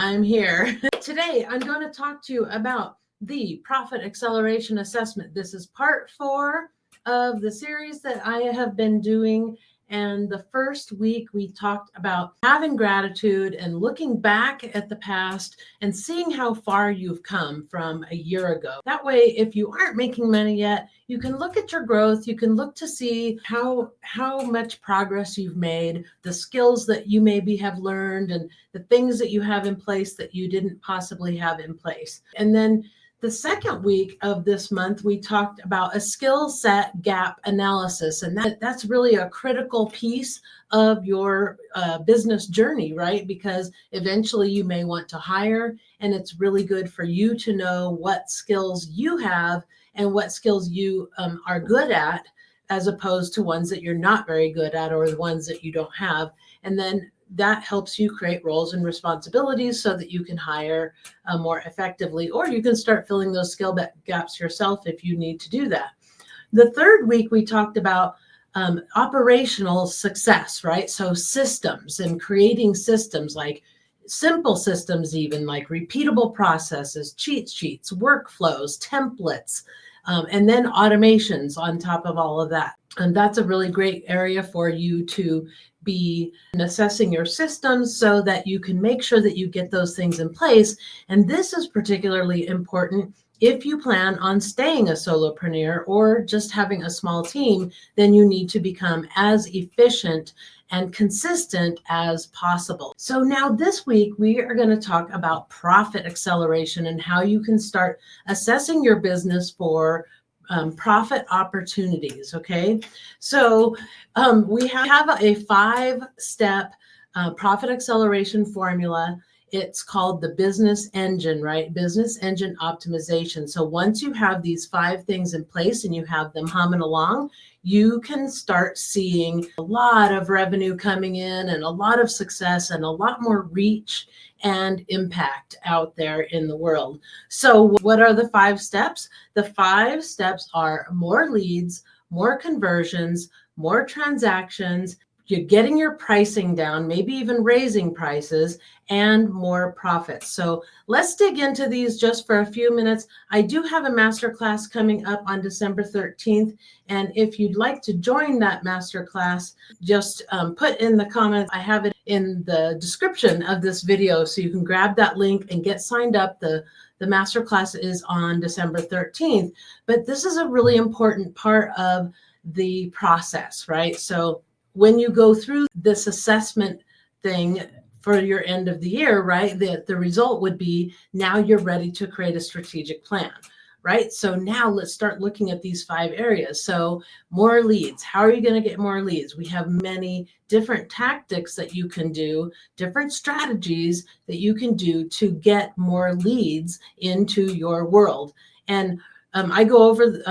I'm here. Today, I'm going to talk to you about the Profit Acceleration Assessment. This is part 4 of the series that I have been doing. And the first week we talked about having gratitude and looking back at the past and seeing how far you've come from a year ago. That way, if you aren't making money yet, you can look at your growth. You can look to see how much progress you've made, the skills that you maybe have learned, and the things that you have in place that you didn't possibly have in place. And then the second week of this month, we talked about a skill set gap analysis, and that's really a critical piece of your business journey, right? Because eventually you may want to hire, and it's really good for you to know what skills you have and what skills you are good at, as opposed to ones that you're not very good at or the ones that you don't have. And then that helps you create roles and responsibilities so that you can hire more effectively, or you can start filling those skill gaps yourself if you need to do that. The third week, we talked about operational success, right? So systems and creating systems, like simple systems, even like repeatable processes, cheat sheets, workflows, templates, and then automations on top of all of that. And that's a really great area for you to be assessing your systems so that you can make sure that you get those things in place. And this is particularly important if you plan on staying a solopreneur or just having a small team. Then you need to become as efficient and consistent as possible. So now this week, we are going to talk about profit acceleration and how you can start assessing your business for profit opportunities. Okay. So we have a 5-step profit acceleration formula. It's called the business engine, right? Business engine optimization. So once you have these 5 things in place and you have them humming along, you can start seeing a lot of revenue coming in and a lot of success and a lot more reach and impact out there in the world. So what are the 5 steps? The 5 steps are more leads, more conversions, more transactions, you're getting your pricing down, maybe even raising prices, and more profits. So let's dig into these just for a few minutes. I do have a masterclass coming up on December 13th. And if you'd like to join that masterclass, just put in the comments. I have it in the description of this video, so you can grab that link and get signed up. The masterclass is on December 13th. But this is a really important part of the process, right? So when you go through this assessment thing for your end of the year, right, the result would be now you're ready to create a strategic plan, right? So now let's start looking at these 5 areas. So more leads. How are you going to get more leads? We have many different tactics that you can do, different strategies that you can do to get more leads into your world. And I go over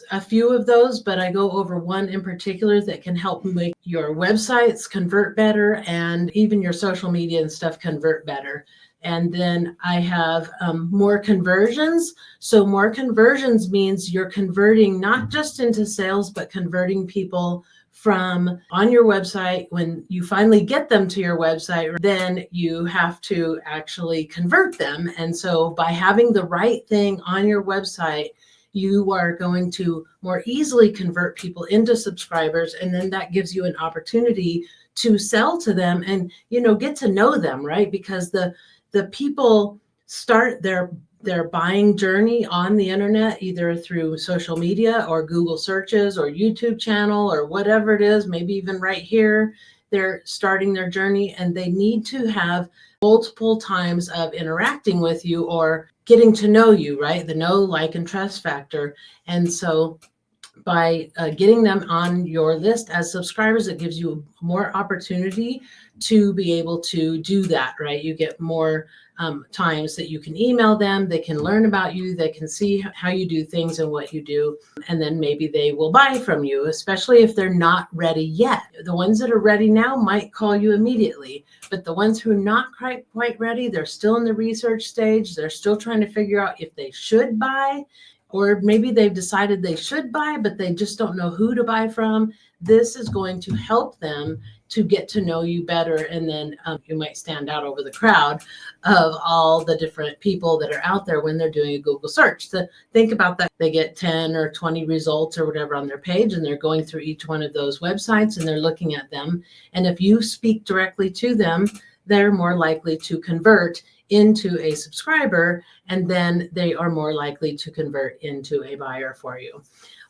a few of those, but I go over one in particular that can help make your websites convert better and even your social media and stuff convert better. And then I have more conversions. So more conversions means you're converting not just into sales, but converting people from on your website. When you finally get them to your website, then you have to actually convert them. And so by having the right thing on your website, you are going to more easily convert people into subscribers. And then that gives you an opportunity to sell to them and, get to know them, right? Because the people start their buying journey on the internet, either through social media or Google searches or YouTube channel or whatever it is, maybe even right here, they're starting their journey, and they need to have multiple times of interacting with you or getting to know you, right? The know, like, and trust factor. And so by getting them on your list as subscribers, it gives you more opportunity to be able to do that, right? You get more times that you can email them, they can learn about you, they can see how you do things and what you do, and then maybe they will buy from you, especially if they're not ready yet. The ones that are ready now might call you immediately, but the ones who are not quite ready, they're still in the research stage, they're still trying to figure out if they should buy, or maybe they've decided they should buy, but they just don't know who to buy from. This is going to help them to get to know you better. And then you might stand out over the crowd of all the different people that are out there when they're doing a Google search. So think about that. They get 10 or 20 results or whatever on their page, and they're going through each one of those websites and they're looking at them. And if you speak directly to them, they're more likely to convert into a subscriber, and then they are more likely to convert into a buyer for you.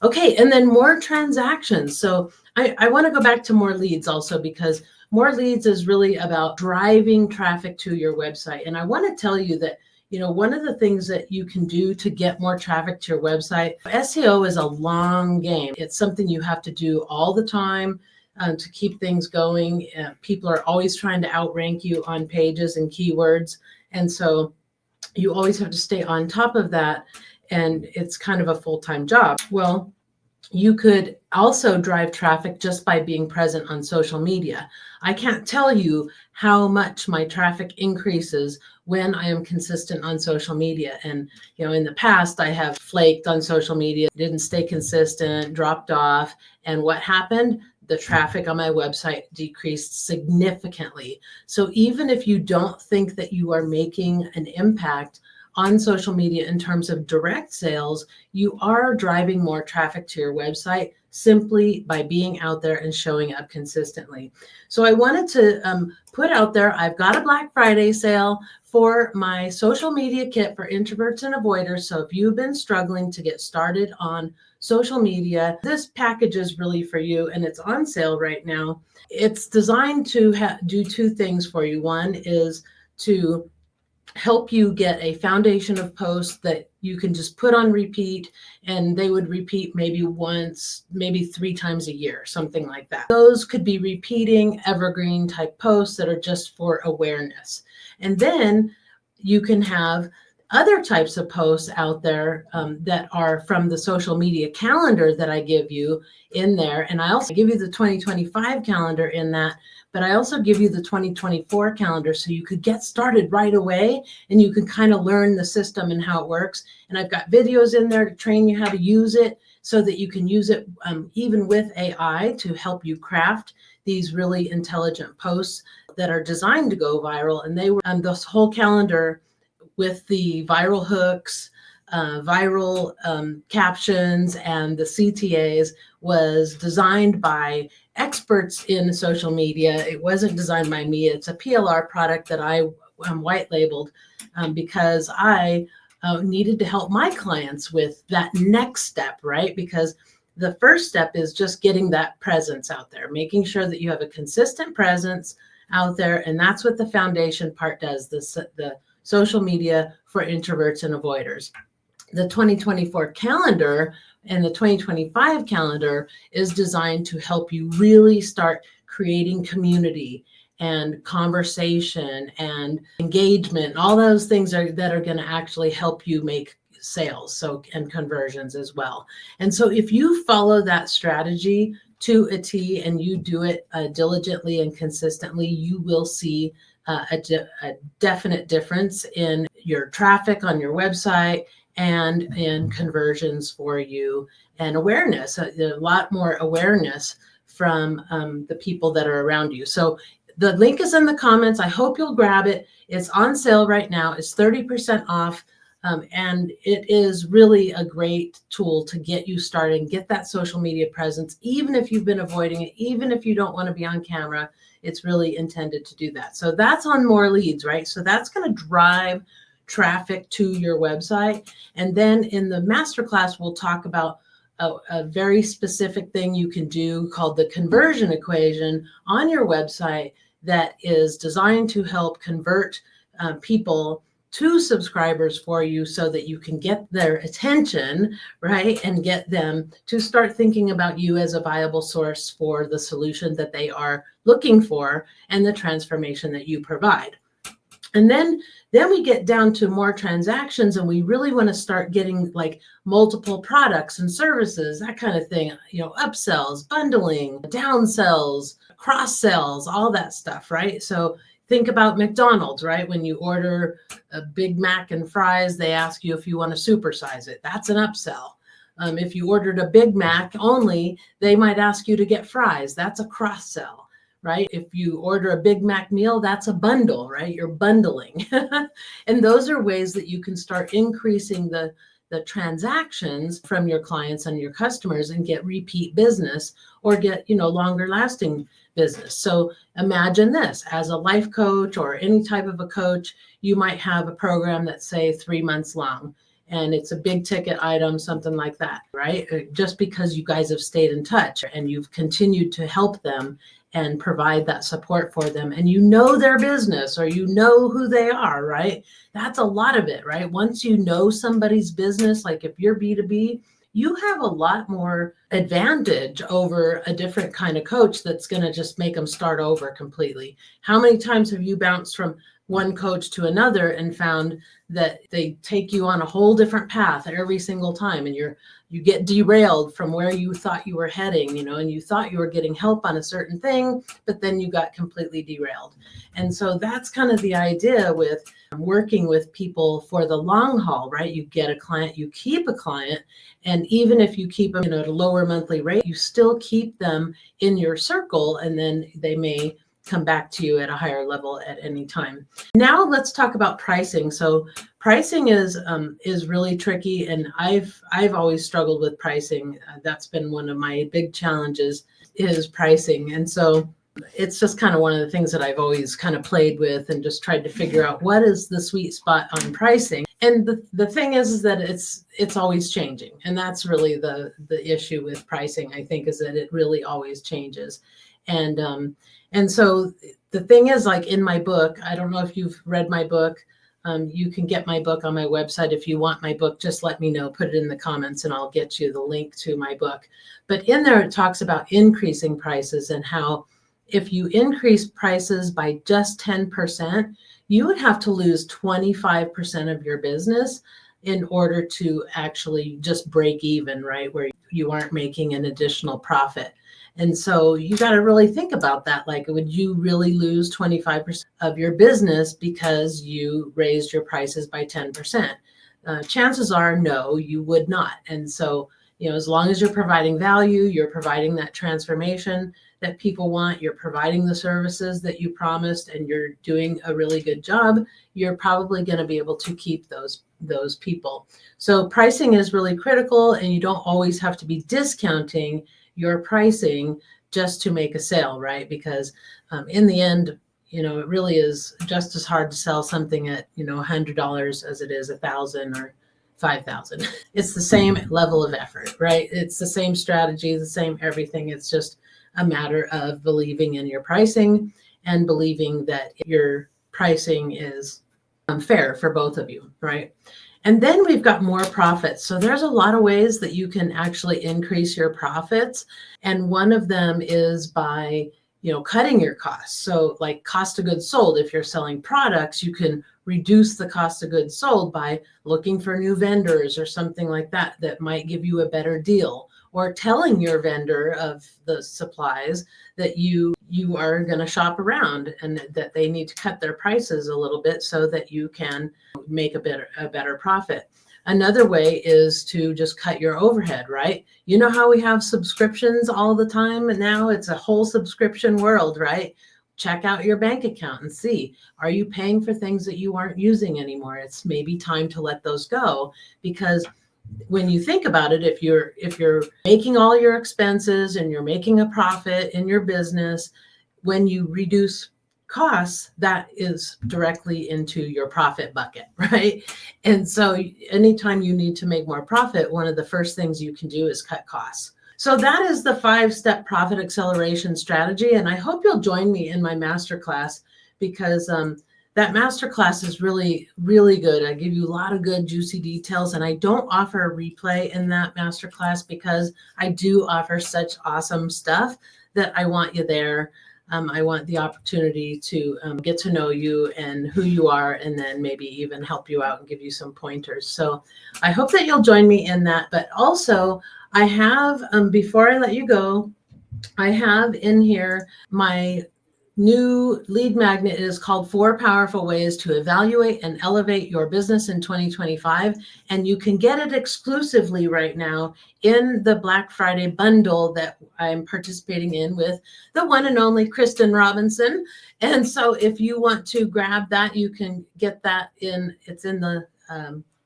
Okay, and then more transactions. So I want to go back to more leads also, because more leads is really about driving traffic to your website. And I want to tell you that, one of the things that you can do to get more traffic to your website, SEO is a long game. It's something you have to do all the time to keep things going. People are always trying to outrank you on pages and keywords. And so you always have to stay on top of that. And it's kind of a full-time job. Well, you could also drive traffic just by being present on social media. I can't tell you how much my traffic increases when I am consistent on social media. And, in the past, I have flaked on social media, didn't stay consistent, dropped off. And what happened? The traffic on my website decreased significantly. So even if you don't think that you are making an impact on social media in terms of direct sales, you are driving more traffic to your website simply by being out there and showing up consistently. So I wanted to put out there, I've got a Black Friday sale for my social media kit for introverts and avoiders. So if you've been struggling to get started on social media, this package is really for you, and it's on sale right now. It's designed to do two things for you. One is to help you get a foundation of posts that you can just put on repeat, and they would repeat maybe once, maybe 3 times a year, something like that. Those could be repeating evergreen type posts that are just for awareness. And then you can have other types of posts out there that are from the social media calendar that I give you in there. And I also give you the 2025 calendar in that, but I also give you the 2024 calendar so you could get started right away and you can kind of learn the system and how it works. And I've got videos in there to train you how to use it so that you can use it even with AI to help you craft these really intelligent posts that are designed to go viral. And they were this whole calendar with the viral hooks, viral captions, and the CTAs was designed by experts in social media. It wasn't designed by me. It's a PLR product that I white labeled because I needed to help my clients with that next step, right? Because the first step is just getting that presence out there, making sure that you have a consistent presence out there. And that's what the foundation part does, the social media for introverts and avoiders. The 2024 calendar and the 2025 calendar is designed to help you really start creating community and conversation and engagement. All those things that are going to actually help you make sales, and conversions as well. And so if you follow that strategy to a T and you do it diligently and consistently, you will see a definite difference in your traffic on your website and in conversions for you, and awareness, a lot more awareness from the people that are around you. So the link is in the comments. I hope you'll grab it. It's on sale right now. It's 30% off. And it is really a great tool to get you started, get that social media presence, even if you've been avoiding it, even if you don't want to be on camera. It's really intended to do that. So that's on more leads, right? So that's going to drive traffic to your website. And then in the masterclass, we'll talk about a very specific thing you can do called the conversion equation on your website that is designed to help convert people to subscribers for you so that you can get their attention, right? And get them to start thinking about you as a viable source for the solution that they are looking for and the transformation that you provide. And then we get down to more transactions, and we really want to start getting like multiple products and services, that kind of thing, upsells, bundling, downsells, cross sells, all that stuff, right? So think about McDonald's, right? When you order a Big Mac and fries, they ask you if you want to supersize it. That's an upsell. If you ordered a Big Mac only, they might ask you to get fries. That's a cross sell, right? If you order a Big Mac meal, that's a bundle, right? You're bundling. And those are ways that you can start increasing the transactions from your clients and your customers and get repeat business or get, longer lasting business. So imagine this as a life coach or any type of a coach, you might have a program that's say 3 months long and it's a big ticket item, something like that, right? Just because you guys have stayed in touch and you've continued to help them and provide that support for them and you know their business or you know who they are, right? That's a lot of it, right? Once you know somebody's business, like if you're B2B, you have a lot more advantage over a different kind of coach that's going to just make them start over completely. How many times have you bounced from one coach to another and found that they take you on a whole different path every single time and you get derailed from where you thought you were heading, and you thought you were getting help on a certain thing, but then you got completely derailed. And so that's kind of the idea with working with people for the long haul, right? You get a client, you keep a client, and even if you keep them, at a lower monthly rate, you still keep them in your circle, and then they may come back to you at a higher level at any time. Now let's talk about pricing. So pricing is really tricky, and I've always struggled with pricing. That's been one of my big challenges is pricing, and so it's just kind of one of the things that I've always kind of played with and just tried to figure out what is the sweet spot on pricing. And the thing is that it's always changing, and that's really the issue with pricing. I think is that it really always changes, and so the thing is, like in my book, I don't know if you've read my book. You can get my book on my website. If you want my book, just let me know, put it in the comments and I'll get you the link to my book. But in there, it talks about increasing prices and how if you increase prices by just 10%, you would have to lose 25% of your business in order to actually just break even, right? Where you aren't making an additional profit. And so you got to really think about that. Like, would you really lose 25% of your business because you raised your prices by 10%? Chances are, no, you would not. And so, as long as you're providing value, you're providing that transformation that people want, you're providing the services that you promised, and you're doing a really good job, you're probably going to be able to keep those people. So pricing is really critical, and you don't always have to be discounting your pricing just to make a sale, right? Because in the end, it really is just as hard to sell something at, $100 as it is $1,000 or $5,000. It's the same level of effort, right? It's the same strategy, the same everything. It's just a matter of believing in your pricing and believing that your pricing is fair for both of you, right? And then we've got more profits. So there's a lot of ways that you can actually increase your profits. And one of them is by, cutting your costs. So like cost of goods sold, if you're selling products, you can reduce the cost of goods sold by looking for new vendors or something like that might give you a better deal, or telling your vendor of the supplies that you are going to shop around and that they need to cut their prices a little bit so that you can make a better profit. Another way is to just cut your overhead, right? You know how we have subscriptions all the time, and now it's a whole subscription world, right? Check out your bank account and see, are you paying for things that you aren't using anymore? It's maybe time to let those go, because when you think about it, if you're making all your expenses and you're making a profit in your business, when you reduce costs, that is directly into your profit bucket, right? And so anytime you need to make more profit, one of the first things you can do is cut costs. So that is the 5-step profit acceleration strategy. And I hope you'll join me in my masterclass, because that masterclass is really, really good. I give you a lot of good, juicy details, and I don't offer a replay in that masterclass because I do offer such awesome stuff that I want you there. I want the opportunity to get to know you and who you are, and then maybe even help you out and give you some pointers. So I hope that you'll join me in that. But also, I have, before I let you go, I have in here my new lead magnet. It is called 4 Powerful Ways to Evaluate and Elevate Your Business in 2025. And you can get it exclusively right now in the Black Friday bundle that I'm participating in with the one and only Kristen Robinson. And so if you want to grab that, you can get that it's in the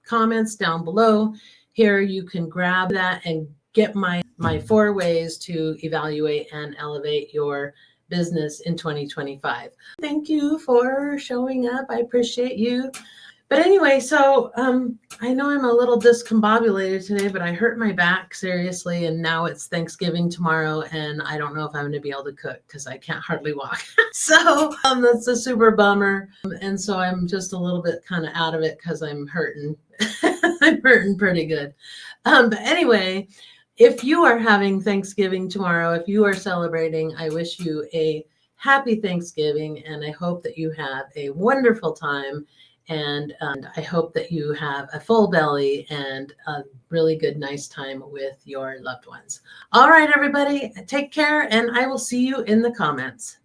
comments down below. Here you can grab that and get my 4 ways to evaluate and elevate your business in 2025. Thank you for showing up. I appreciate you. But anyway, so I know I'm a little discombobulated today, but I hurt my back seriously, and now it's Thanksgiving tomorrow, and I don't know if I'm going to be able to cook because I can't hardly walk. So that's a super bummer, and so I'm just a little bit kind of out of it because I'm hurting. I'm hurting pretty good. But anyway, if you are having Thanksgiving tomorrow, if you are celebrating, I wish you a happy Thanksgiving, and I hope that you have a wonderful time. And I hope that you have a full belly and a really good, nice time with your loved ones. All right, everybody, take care, and I will see you in the comments.